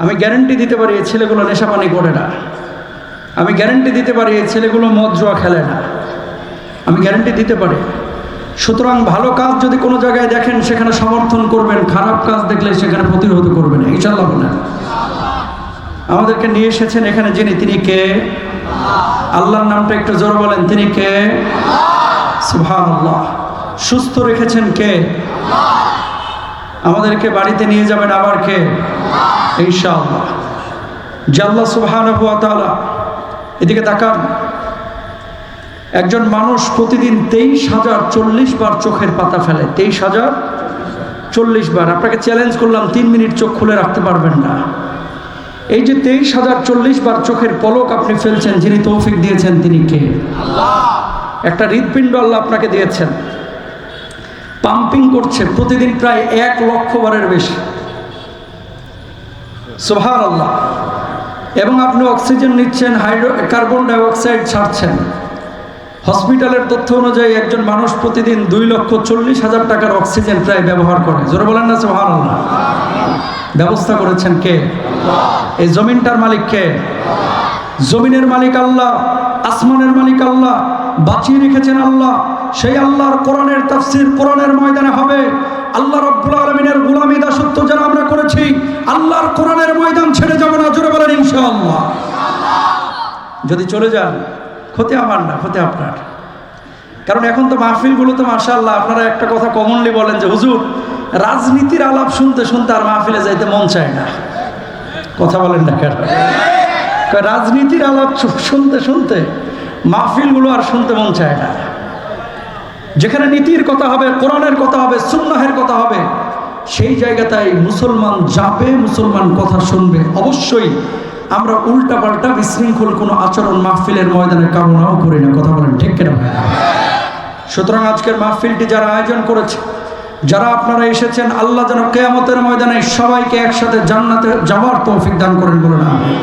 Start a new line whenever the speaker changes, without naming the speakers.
আমি গ্যারান্টি দিতে পারি এই ছেলেগুলো নেশাপানি করে না। আমি গ্যারান্টি দিতে পারি এই ছেলেগুলো মদ জুয়া খেলে না। আমি গ্যারান্টি দিতে পারি। সুতরাং ভালো কাজ যদি কোনো জায়গায় দেখেন সেখানে সমর্থন করবেন, খারাপ কাজ দেখলে সেখানে প্রতিরোধ করবেন, ইনশাআল্লাহ বলেন। আমাদেরকে নিয়ে এসেছেন এখানে যিনি, তিনি কে? আল্লাহর নামটা একটু জোর বলেন, তিনি কে? সুবহানাল্লাহ। সুস্থ রেখেছেন কে? আমাদেরকে বাড়িতে নিয়ে যাবেন আবার কে? ইনশাআল্লাহ। যে আল্লাহ সুবহানাহু ওয়া তাআলা, এদিকে তাকান, একজন মানুষ প্রতিদিন 23,040 বার চোখের পাতা ফেলে। 23,040 বার। আপনাকে চ্যালেঞ্জ করলাম 3 মিনিট চোখ খুলে রাখতে পারবেন না। এই যে 23,040 বার চোখের পলক আপনি ফেলছেন, যিনি তৌফিক দিয়েছেন তিনি কে? আল্লাহ। একটা হৃৎপিণ্ড আল্লাহ আপনাকে দিয়েছেন, পাম্পিং করছে প্রতিদিন প্রায় 1 লক্ষ বারের বেশি। সুবহানাল্লাহ। এবং আপনি অক্সিজেন নিচ্ছেন, কার্বন ডাই অক্সাইড ছাড়ছেন। হসপিটালের তথ্য অনুযায়ী একজন মানুষ প্রতিদিন 2,40,000 টাকার অক্সিজেন প্রায় ব্যবহার করে। জোরে বলেন না সুবহানাল্লাহ। ব্যবস্থা করেছেন কে? এই জমিনটার মালিক কে? জমিনের মালিক আল্লাহ, আসমানের মালিক আল্লাহ, বাঁচিয়ে রেখেছেন আল্লাহ। সেই আল্লাহর কোরআনের তাফসীর কোরআনের ময়দানে হবে। আল্লাহ রাব্বুল আলামিনের গোলামি দাসত্ব যারা আমরা করেছি, আল্লাহর কোরআনের ময়দান ছেড়ে যাব না। জোরে বলেন ইনশাআল্লাহ। যদি চলে যান, ক্ষতি আমার না, ক্ষতি আপনার। কারণ এখন তো মাহফিলগুলোতে মাশাআল্লাহ আপনারা একটা কথা কমনলি বলেন যে হুজুর, রাজনীতির আলাপ শুনতে শুনতে আর মাহফিলে যাইতে মন চায় না। কথা বলেন না কেন? রাজনীতির আলাপ শুনতে শুনতে মাহফিলগুলো আর শুনতে মন চায় না। যেখানে নীতির কথা হবে, কোরআনের কথা হবে, সুন্নাহের কথা হবে, সেই জায়গাটাই মুসলমান যাবে, মুসলমান কথা শুনবে। অবশ্যই আমরা উল্টাপাল্টা বিশৃঙ্খল কোনো আচরণ মাহফিলের ময়দানে কামনাও করি না। কথা বলেন ঠিক কিনা ভাই? সুতরাং আজকের মাহফিলটি যারা আয়োজন করেছে, যারা আপনারা এসেছেন, আল্লাহ যেন কিয়ামতের ময়দানে সবাইকে একসাথে জান্নাতে যাওয়ার তৌফিক দান করেন, বলেন আমিন।